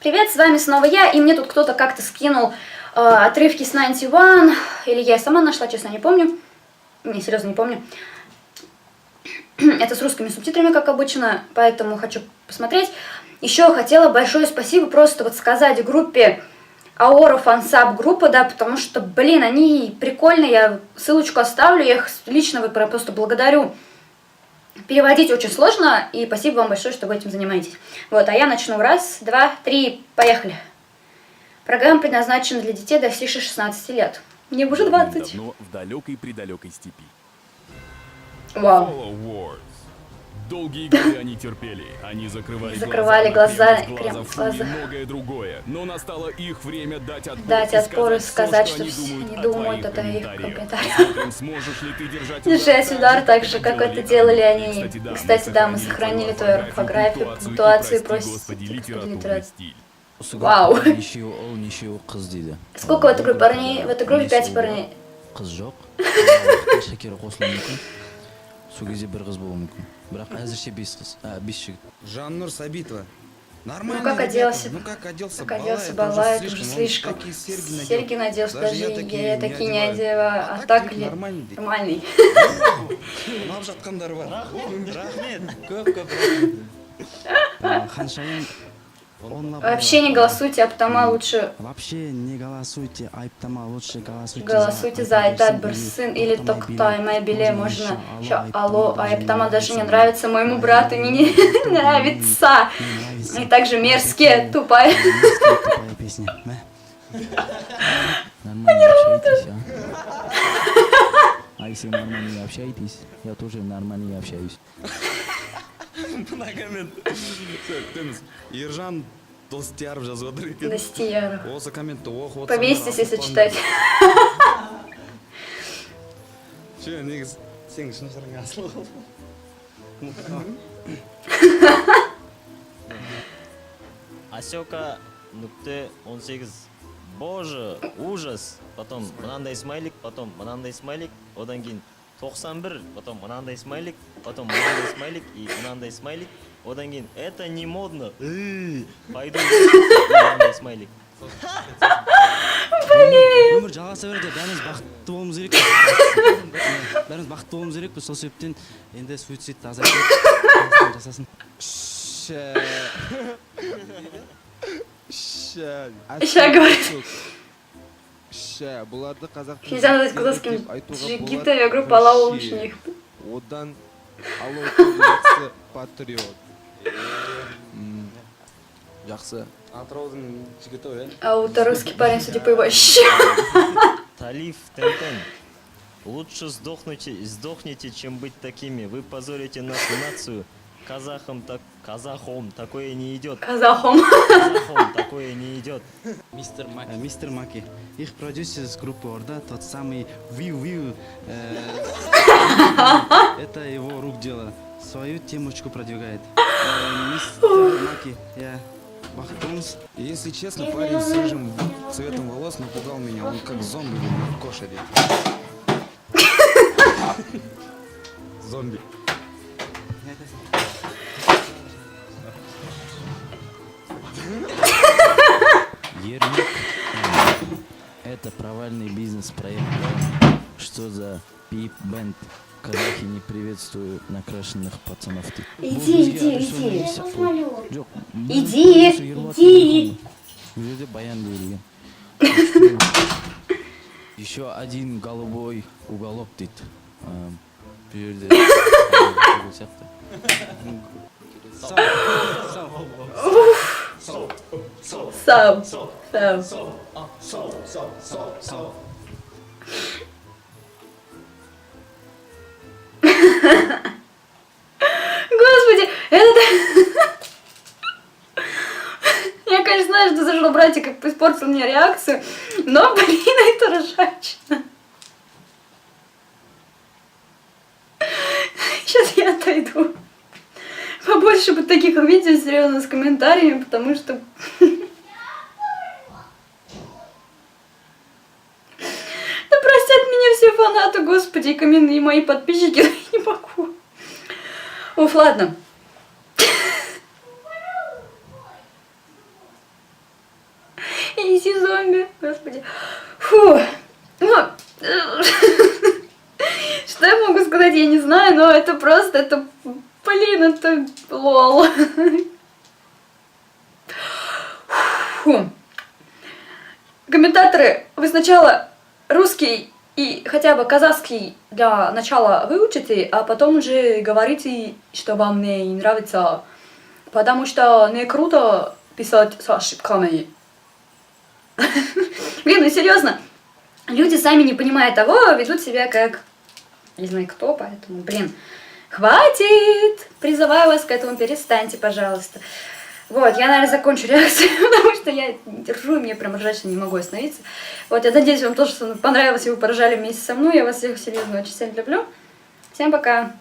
Привет, с вами снова я, и мне тут кто-то как-то скинул отрывки с 91, или я сама нашла, честно, не помню. Не, серьезно, не помню. Это с русскими субтитрами, как обычно, поэтому хочу посмотреть. Еще хотела большое спасибо просто вот сказать группе Aora фансаб группа, да, потому что, блин, они прикольные, я ссылочку оставлю, я их лично просто благодарю. Переводить очень сложно, и спасибо вам большое, что вы этим занимаетесь. Вот, а я начну. Раз, два, три, поехали. Программа предназначена для детей, достигших 16 лет. Мне уже 20. Давно в далекой-предалекой степи. Вау. Follow Wars. Долгие годы они терпели, они Закрывали глаза, крем на глаза. и многое другое. Но настало их время дать отпор и сказать, что все, они думают о твоих комментариях. Посмотрим, сможешь ли ты Держать удар так же, как это делали они. Кстати, да, мы сохранили твою орфографию, пунктуацию, просим Господи, литературу. стиль. Вау. Қыз дейді. Сколько в этой группе парней? В этой группе 5 парней. Қыз жоқ. Шекері қосылуы мүмкін. Сол кезде бір қыз болуы мүмкін. Бірақ әзірше 5 қыз. 5 жігіт. Жаннур Сабитова. Нормально. Ну как оделся? как оделся Балай, это уже слишком. Серьги надел, даже я такие не одева, а так ли? Нормальный. Ұнап жатқандар бар. Рахмет. Көп Ханшайым Вообще не голосуйте, Аптама лучше. Вообще не голосуйте, Айптама лучше Голосуйте за Айтат Барсын или Токтай, моя Беле, можно еще алло, Айптама даже не нравится, моему брату не нравится. И также мерзкие, тупая. Тупая песня. Нормально общайтесь, а если нормально не общаетесь, я тоже нормально не общаюсь. Мына коммент. Күтеміз. Ержан Достияров жазып отыр екен. Достияров. Осы комментті оқып отырсам. Повесьтесь, если читать. Че, негіз сен шыншырың асыл қалды. Асёка нүкте 18. Боже, ужас. Потом мынандай смайлик, потом мынандай смайлик, одан кейін 91, потом мынандай смайлик, потом мынандай смайлик и мынандай смайлик, одан кейін это не модно. Пойду мынандай смайлик. Өмір жалғаса береді, бәріміз бақытты болуымыз керек. Бәріміз бақытты болуымыз керек, сол себептен енді суицидті азайтып жасасын. Ща говорит. Бұларды қазақ Нельзя назвать казахским джигитами, группа Алаулучник. Одан алау жақсы патриот. Жақсы. Атыраудың жігіті ғой, А у русский парень, судя по его ща. Талиф Тентен. Лучше сдохните, чем быть такими. Вы позорите нашу нацию. Казахом такое не идет. Казахом такое не идет. Мистер Маки. Их продюсер с группы Орда, тот самый Виу. Это его рук дело. Свою темочку продвигает. Мистер Маки, я бахтунс. Если честно, парень с рыжим цветом волос напугал меня. Он как зомби в кошере. Зомби. Ермек. Это провальный бизнес-проект. Что за пип-бенд? Казахи не приветствую накрашенных пацанов. Иди. Жоқ, Иди. бұл жерде баян берілген. Еще один голубой уголок дейді. Бұл жерде сияқты. Сам. Господи, это... Я, конечно, знаю, что зашел братик и испортил мне реакцию, но, блин, это ржачно. Сейчас я отойду. Побольше бы таких видео, серьезно, с комментариями, потому что... Да простят меня все фанаты, господи, и мои подписчики, я не могу. Уф, ладно. маме, господи. Фу. Ну, что я могу сказать, я не знаю, но это просто, это, блин, это лол. Фу. Комментаторы, вы сначала русский и хотя бы казахский для начала выучите, а потом уже говорите, что вам не нравится. Потому что не круто писать с ошибками. Блин, ну серьезно, люди сами не понимая того, ведут себя как не знаю кто, поэтому, блин, хватит! Призываю вас к этому, перестаньте, пожалуйста. Вот, я, наверное, закончу реакцию, потому что я не держу, и мне прям ржать, не могу остановиться. Вот, я надеюсь, вам тоже понравилось, и вы поржали вместе со мной. Я вас всех серьезно очень сильно люблю. Всем пока!